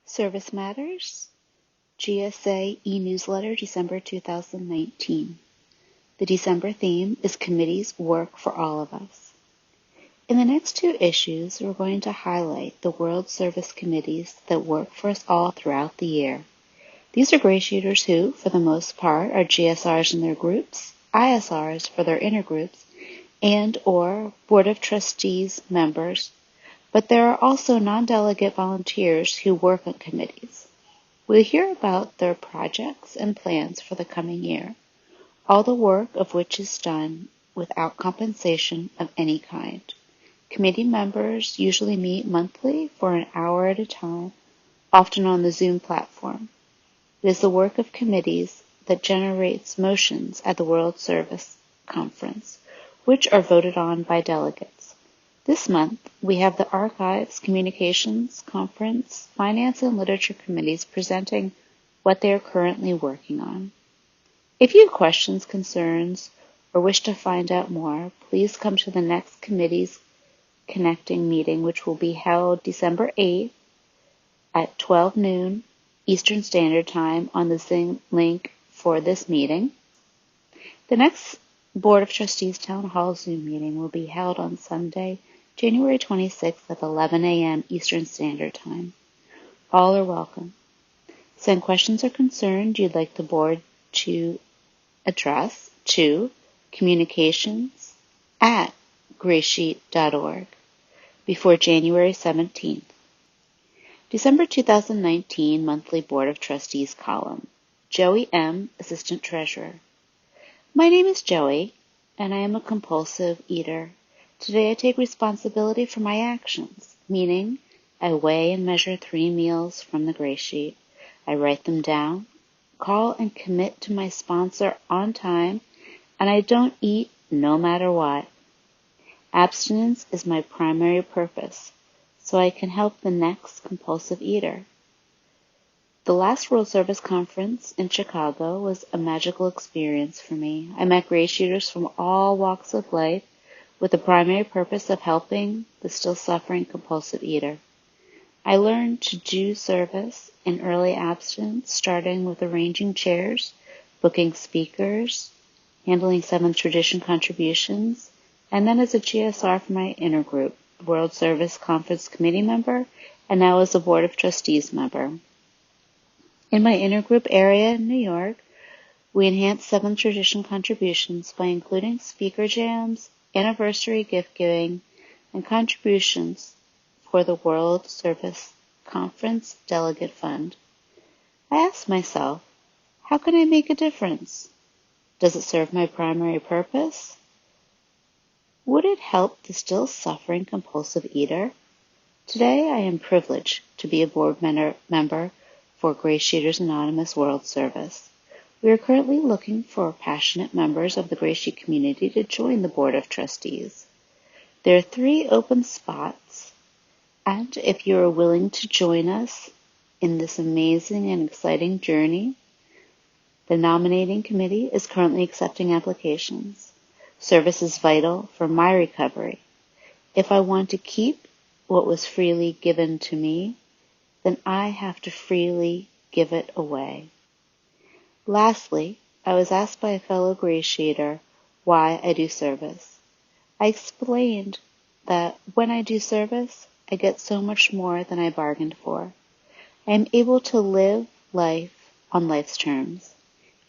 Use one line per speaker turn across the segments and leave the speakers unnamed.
Service Matters, GSA e-newsletter, December 2019. The December theme is Committees Work for All of Us. In the next two issues, we're going to highlight the World Service committees that work for us all throughout the year. These are GreySheeters who, for the most part, are GSRs in their groups, ISRs for their intergroups, and or Board of Trustees members, but there are also non-delegate volunteers who work on committees. We'll hear about their projects and plans for the coming year, all the work of which is done without compensation of any kind. Committee members usually meet monthly for an hour at a time, often on the Zoom platform. It is the work of committees that generates motions at the World Service Conference, which are voted on by delegates. This month, we have the Archives, Communications, Conference, Finance, and Literature committees presenting what they are currently working on. If you have questions, concerns, or wish to find out more, please come to the next committee's connecting meeting, which will be held December 8th at 12 noon Eastern Standard Time on the Zoom link for this meeting. The next Board of Trustees Town Hall Zoom meeting will be held on Sunday, January 26th at 11 a.m. Eastern Standard Time. All are welcome. Send questions or concerns you'd like the board to address to communications@greysheet.org before January 17th. December 2019 Monthly Board of Trustees column. Joey M., Assistant Treasurer. My name is Joey, and I am a compulsive eater. Today I take responsibility for my actions, meaning I weigh and measure 3 meals from the gray sheet. I write them down, call and commit to my sponsor on time, and I don't eat no matter what. Abstinence is my primary purpose, so I can help the next compulsive eater. The last World Service Conference in Chicago was a magical experience for me. I met GreySheeters from all walks of life with the primary purpose of helping the still suffering compulsive eater. I learned to do service in early abstinence, starting with arranging chairs, booking speakers, handling 7th tradition contributions, and then as a GSR for my intergroup, World Service Conference Committee member, and now as a Board of Trustees member. In my intergroup area in New York, we enhance 7th tradition contributions by including speaker jams, anniversary gift giving, and contributions for the World Service Conference Delegate Fund. I asked myself, how can I make a difference? Does it serve my primary purpose? Would it help the still suffering compulsive eater? Today I am privileged to be a board member for GreySheeters Anonymous World Service. We are currently looking for passionate members of the GreySheet community to join the Board of Trustees. There are 3 open spots, and if you are willing to join us in this amazing and exciting journey, the nominating committee is currently accepting applications. Service is vital for my recovery. If I want to keep what was freely given to me, then I have to freely give it away. Lastly, I was asked by a fellow GreySheeter why I do service. I explained that when I do service, I get so much more than I bargained for. I am able to live life on life's terms.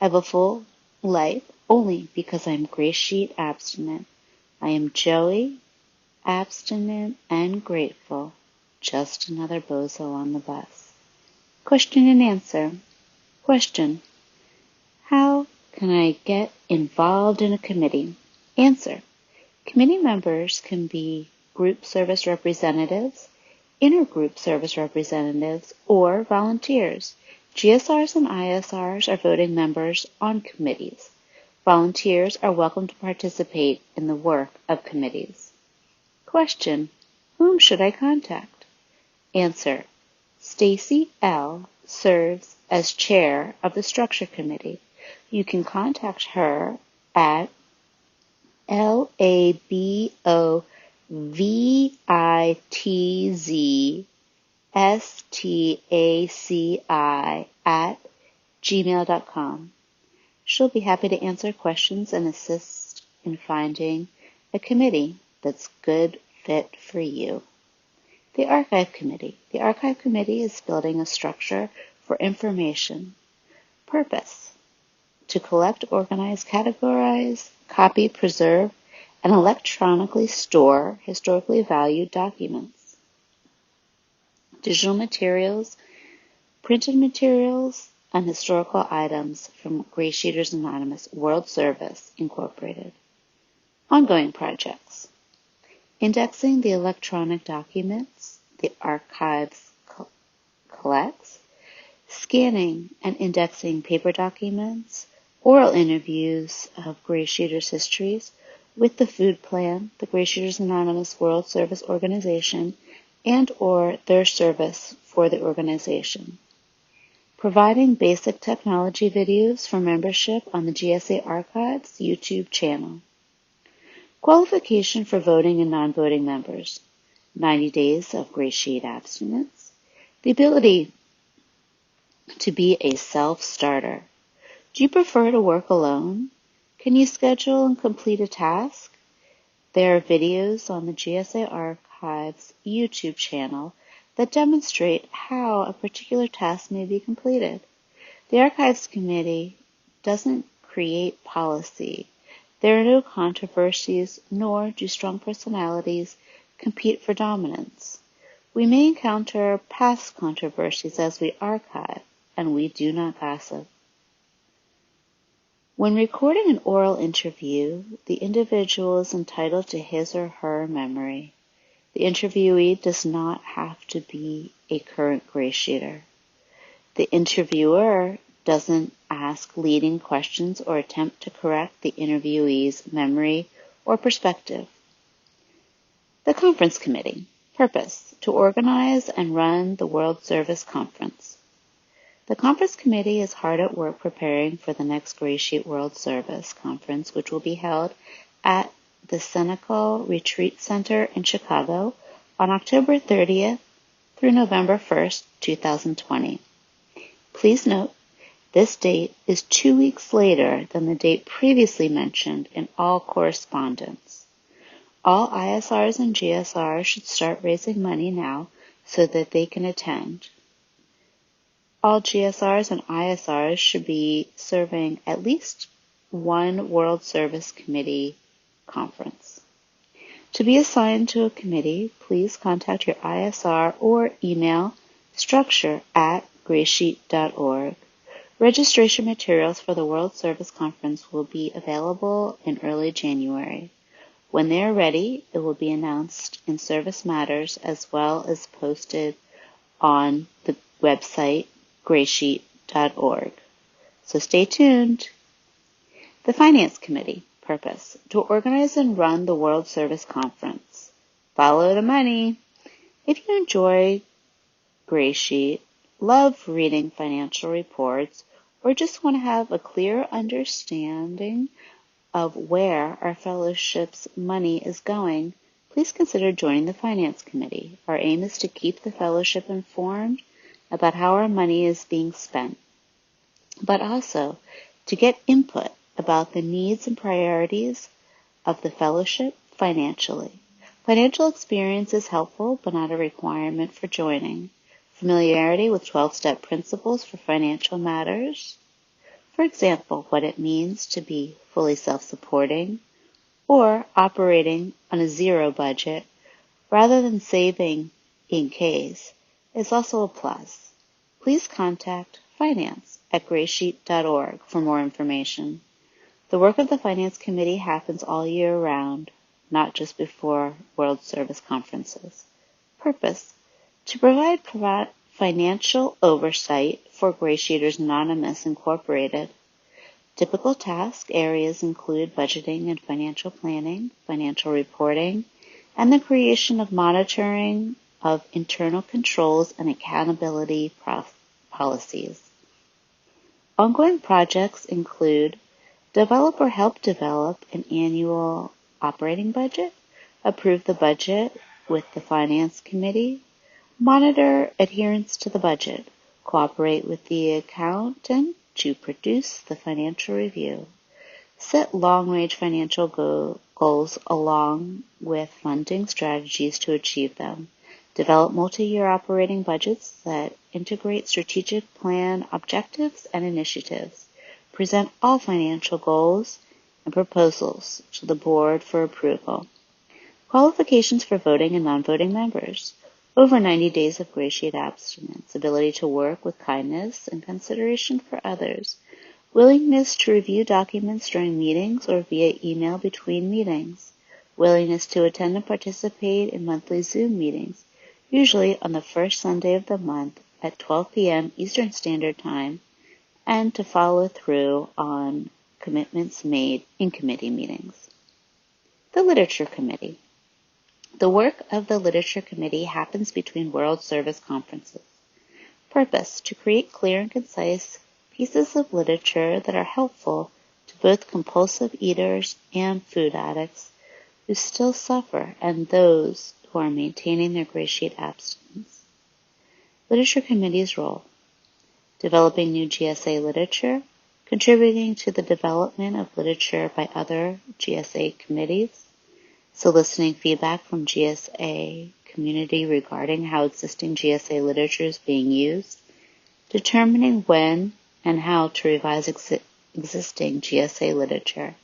I have a full life only because I am GreySheet abstinent. I am Joey, abstinent and grateful, just another bozo on the bus. Question and answer. Question. How can I get involved in a committee? Answer. Committee members can be group service representatives, intergroup service representatives, or volunteers. GSRs and ISRs are voting members on committees. Volunteers are welcome to participate in the work of committees. Question. Whom should I contact? Answer. Stacy L. serves as chair of the structure committee. You can contact her at labovitz staci@gmail.com. She'll be happy to answer questions and assist in finding a committee that's good fit for you. The Archive Committee. The Archive Committee is building a structure for information. Purpose: to collect, organize, categorize, copy, preserve, and electronically store historically valued documents. Digital materials, printed materials, and historical items from GreySheeters Anonymous World Service, Incorporated. Ongoing projects: indexing the electronic documents the archives collects, scanning and indexing paper documents, oral interviews of GreySheeters histories with the Food Plan, the GreySheeters Anonymous World Service organization, and or their service for the organization. Providing basic technology videos for membership on the GSA Archives YouTube channel. Qualification for voting and non-voting members. 90 days of gray sheet abstinence. The ability to be a self-starter. Do you prefer to work alone? Can you schedule and complete a task? There are videos on the GSA Archives YouTube channel that demonstrate how a particular task may be completed. The Archives Committee doesn't create policy. There are no controversies, nor do strong personalities compete for dominance. We may encounter past controversies as we archive, and we do not gossip. When recording an oral interview, the individual is entitled to his or her memory. The interviewee does not have to be a current GreySheeter. The interviewer doesn't ask leading questions or attempt to correct the interviewee's memory or perspective. The Conference Committee. Purpose: to organize and run the World Service Conference. The Conference Committee is hard at work preparing for the next GreySheet World Service Conference, which will be held at the Senecal Retreat Center in Chicago on October 30th through November 1st, 2020. Please note, this date is 2 weeks later than the date previously mentioned in all correspondence. All ISRs and GSRs should start raising money now so that they can attend. All GSRs and ISRs should be serving at least one World Service Committee conference. To be assigned to a committee, please contact your ISR or email structure@greysheet.org. Registration materials for the World Service Conference will be available in early January. When they are ready, it will be announced in Service Matters as well as posted on the website greysheet.org. So stay tuned. The Finance Committee. Purpose: to organize and run the World Service Conference. Follow the money. If you enjoy GreySheet, love reading financial reports, or just want to have a clear understanding of where our fellowship's money is going, please consider joining the Finance Committee. Our aim is to keep the fellowship informed about how our money is being spent, but also to get input about the needs and priorities of the fellowship financially. Financial experience is helpful, but not a requirement for joining. Familiarity with 12-step principles for financial matters. For example, what it means to be fully self-supporting or operating on a zero budget rather than saving in case is also a plus. Please contact finance@greysheet.org for more information. The work of the Finance Committee happens all year round, not just before World Service conferences. Purpose: to provide financial oversight for GreySheeters Anonymous Incorporated. Typical task areas include budgeting and financial planning, financial reporting, and the creation of monitoring of internal controls and accountability policies. Ongoing projects include develop or help develop an annual operating budget, approve the budget with the Finance Committee, Monitor adherence to the budget. Cooperate with the accountant to produce the financial review. Set long-range financial goals along with funding strategies to achieve them. Develop multi-year operating budgets that integrate strategic plan objectives and initiatives. Present all financial goals and proposals to the board for approval. Qualifications for voting and non-voting members. Over 90 days of gray sheet abstinence. Ability to work with kindness and consideration for others. Willingness to review documents during meetings or via email between meetings. Willingness to attend and participate in monthly Zoom meetings, usually on the first Sunday of the month at 12 p.m. Eastern Standard Time, and to follow through on commitments made in committee meetings. The Literature Committee. The work of the Literature Committee happens between World Service conferences. Purpose: to create clear and concise pieces of literature that are helpful to both compulsive eaters and food addicts who still suffer and those who are maintaining their gray sheet abstinence. Literature Committee's role: developing new GSA literature, contributing to the development of literature by other GSA committees, soliciting feedback from GSA community regarding how existing GSA literature is being used, determining when and how to revise existing GSA literature,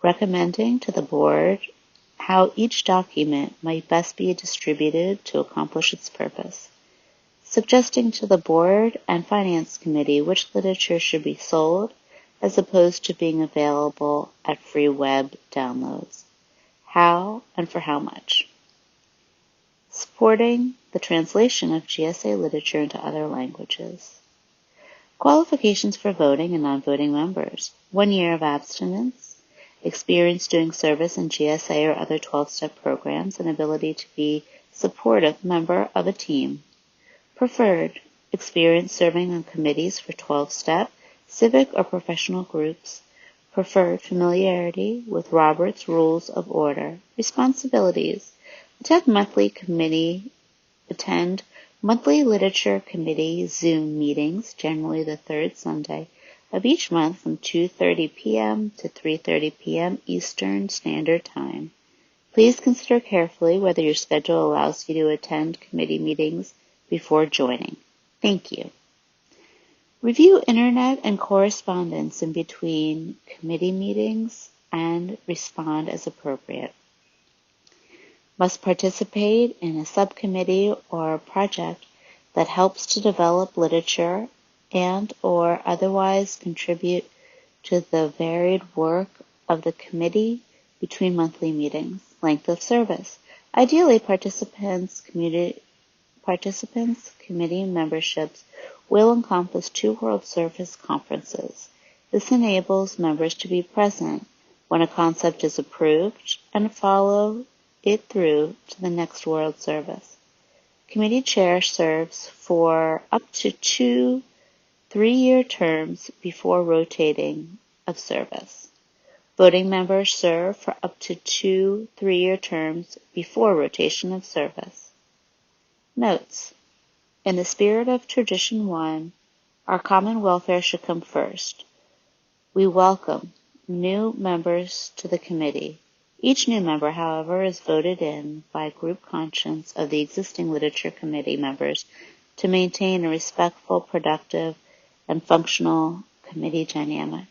recommending to the board how each document might best be distributed to accomplish its purpose, suggesting to the board and finance committee which literature should be sold as opposed to being available at free web downloads, how and for how much, supporting the translation of GSA literature into other languages. Qualifications for voting and non-voting members: 1 year of abstinence, experience doing service in GSA or other 12-step programs, and ability to be supportive member of a team. Preferred: experience serving on committees for 12-step, civic or professional groups. Preferred: familiarity with Robert's Rules of Order. Responsibilities: attend monthly literature committee Zoom meetings, generally the third Sunday of each month from 2:30 p.m. to 3:30 p.m. Eastern Standard Time. Please consider carefully whether your schedule allows you to attend committee meetings before joining. Thank you. Review internet and correspondence in between committee meetings and respond as appropriate. Must participate in a subcommittee or a project that helps to develop literature and or otherwise contribute to the varied work of the committee between monthly meetings. Length of service: ideally participants' committee memberships will encompass 2 World Service conferences. This enables members to be present when a concept is approved and follow it through to the next World Service. Committee chair serves for up to 2 3-year terms before rotating of service. Voting members serve for up to 2 3-year terms before rotation of service. Notes: in the spirit of Tradition 1, our common welfare should come first. We welcome new members to the committee. Each new member, however, is voted in by group conscience of the existing literature committee members to maintain a respectful, productive, and functional committee dynamic.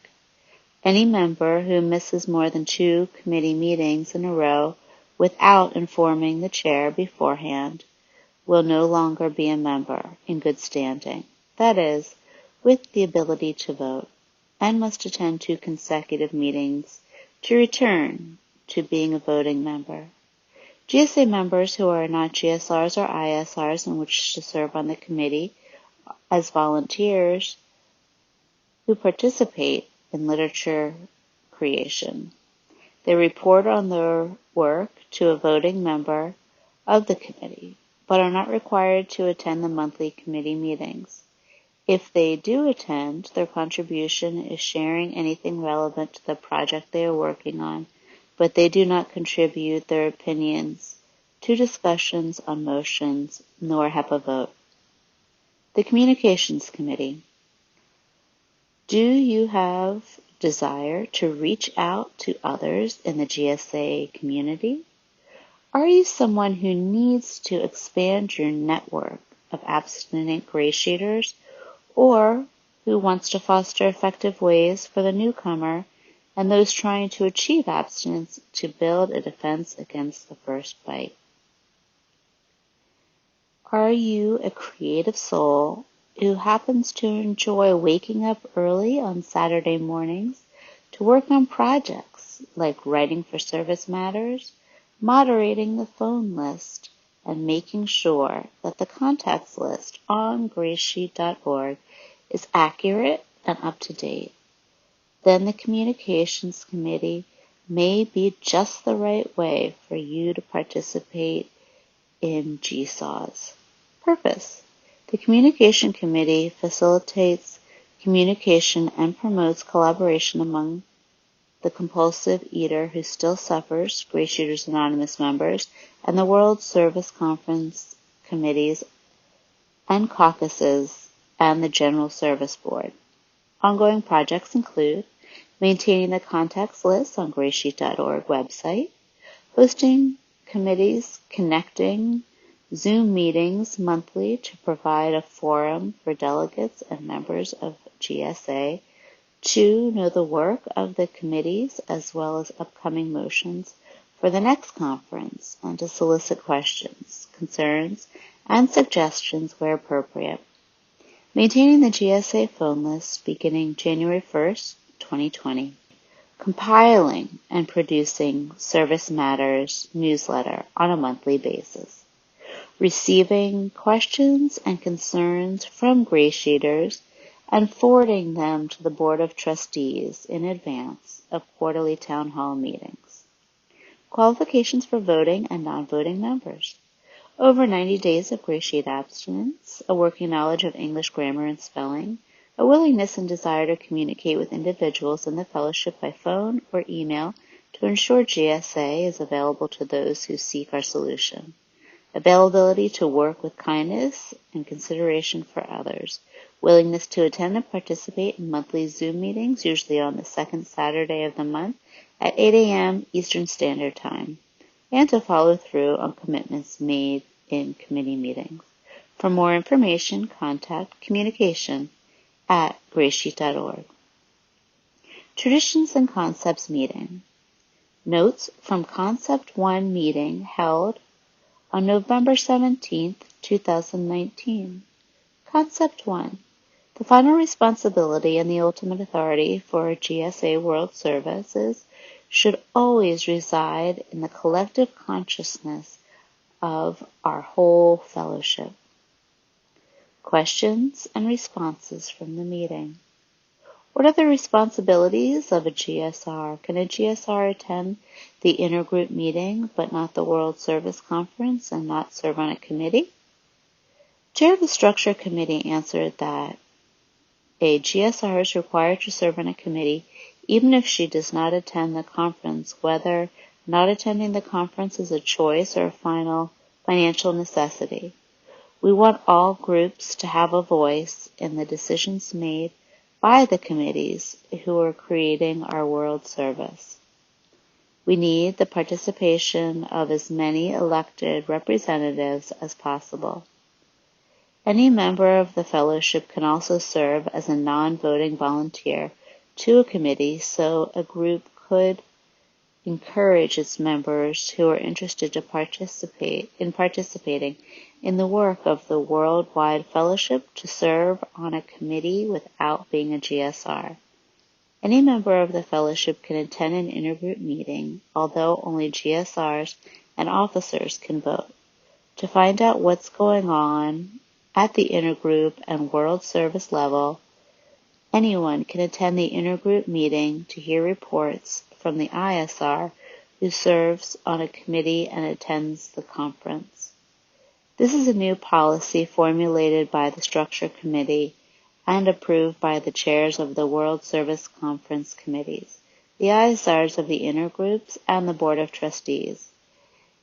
Any member who misses more than 2 committee meetings in a row without informing the chair beforehand will no longer be a member in good standing, that is, with the ability to vote, and must attend 2 consecutive meetings to return to being a voting member. GSA members who are not GSRs or ISRs and wish to serve on the committee as volunteers who participate in literature creation. They report on their work to a voting member of the committee, but are not required to attend the monthly committee meetings. If they do attend, their contribution is sharing anything relevant to the project they are working on, but they do not contribute their opinions 2 discussions on motions, nor HEPA vote. The Communications Committee. Do you have desire to reach out to others in the GSA community? Are you someone who needs to expand your network of abstinent GreySheeters, or who wants to foster effective ways for the newcomer and those trying to achieve abstinence to build a defense against the first bite? Are you a creative soul who happens to enjoy waking up early on Saturday mornings to work on projects like writing for Service Matters, moderating the phone list, and making sure that the contacts list on GreySheet.org is accurate and up to date? Then the Communications Committee may be just the right way for you to participate in GSAWS. Purpose. The Communication Committee facilitates communication and promotes collaboration among the compulsive eater who still suffers, GreySheeters Anonymous members, and the World Service Conference committees and caucuses and the General Service Board. Ongoing projects include maintaining the contacts list on GreySheet.org website, hosting committees, connecting Zoom meetings monthly to provide a forum for delegates and members of GSA to know the work of the committees as well as upcoming motions for the next conference and to solicit questions, concerns, and suggestions where appropriate. Maintaining the GSA phone list beginning January 1st, 2020. Compiling and producing Service Matters newsletter on a monthly basis. Receiving questions and concerns from GreySheeters and forwarding them to the Board of Trustees in advance of quarterly town hall meetings. Qualifications for voting and non-voting members. Over 90 days of GreySheet abstinence, a working knowledge of English grammar and spelling, a willingness and desire to communicate with individuals in the fellowship by phone or email to ensure GSA is available to those who seek our solution. Availability to work with kindness and consideration for others. Willingness to attend and participate in monthly Zoom meetings, usually on the second Saturday of the month at 8 a.m. Eastern Standard Time, and to follow through on commitments made in committee meetings. For more information, contact communication@GreySheet.org. Traditions and Concepts Meeting. Notes from Concept 1 meeting held on November 17, 2019. Concept 1. The final responsibility and the ultimate authority for GSA World Services should always reside in the collective consciousness of our whole fellowship. Questions and responses from the meeting. What are the responsibilities of a GSR? Can a GSR attend the Intergroup meeting but not the World Service Conference and not serve on a committee? Chair of the Structure Committee answered that a GSR is required to serve on a committee even if she does not attend the conference, whether not attending the conference is a choice or a final financial necessity. We want all groups to have a voice in the decisions made by the committees who are creating our World Service. We need the participation of as many elected representatives as possible. Any member of the fellowship can also serve as a non-voting volunteer to a committee, so a group could encourage its members who are interested to participating in the work of the worldwide fellowship to serve on a committee without being a GSR. Any member of the fellowship can attend an intergroup meeting, although only GSRs and officers can vote. To find out what's going on at the intergroup and World Service level, anyone can attend the intergroup meeting to hear reports from the ISR who serves on a committee and attends the conference. This is a new policy formulated by the Structure Committee and approved by the chairs of the World Service Conference committees, the ISRs of the intergroups, and the Board of Trustees.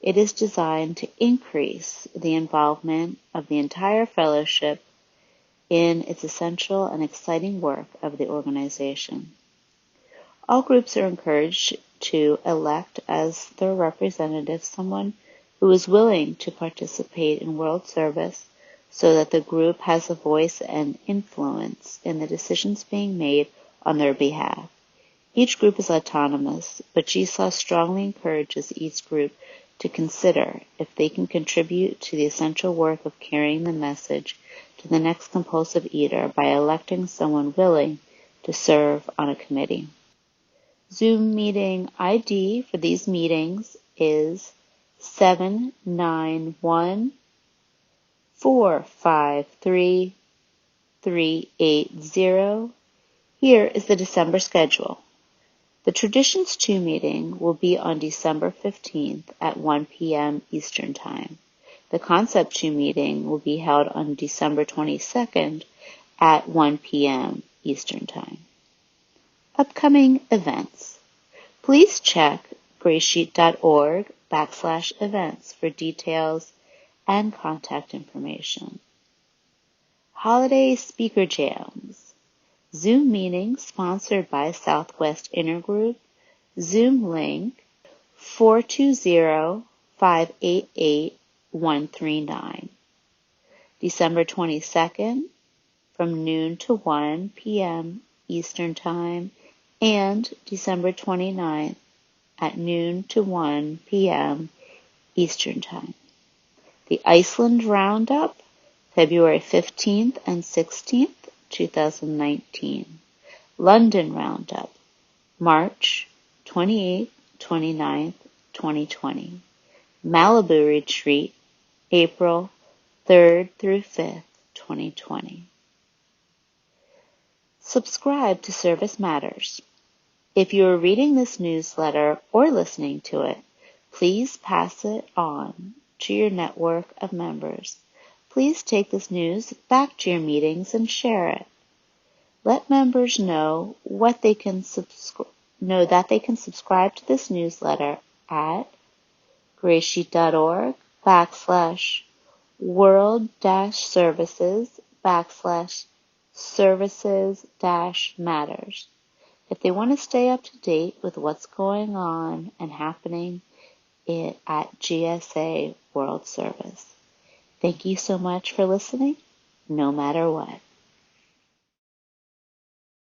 It is designed to increase the involvement of the entire fellowship in its essential and exciting work of the organization. All groups are encouraged to elect as their representative someone who is willing to participate in world service so that the group has a voice and influence in the decisions being made on their behalf. Each group is autonomous, but GSAW strongly encourages each group to consider if they can contribute to the essential work of carrying the message to the next compulsive eater by electing someone willing to serve on a committee. Zoom meeting ID for these meetings is 791-453-380. Here is the December schedule. The Traditions 2 meeting will be on December 15th at 1 p.m. Eastern Time. The Concept 2 meeting will be held on December 22nd at 1 p.m. Eastern Time. Upcoming events. Please check GreySheet.org/events for details and contact information. Holiday Speaker Jams. Zoom meeting sponsored by Southwest Intergroup. Zoom link 420-588-139. December 22nd from noon to 1 p.m. Eastern Time, and December 29th at noon to 1 p.m. Eastern Time. The Iceland Roundup, February 15th and 16th, 2019. London Roundup, March 28th, 29th, 2020. Malibu Retreat, April 3rd through 5th, 2020. Subscribe to Service Matters. If you are reading this newsletter or listening to it, please pass it on to your network of members. Please take this news back to your meetings and share it. Let members know that they can subscribe to this newsletter at GreySheet.org/world-services/services-matters. If they want to stay up to date with what's going on and happening at GSA World Service. Thank you so much for listening, no matter what.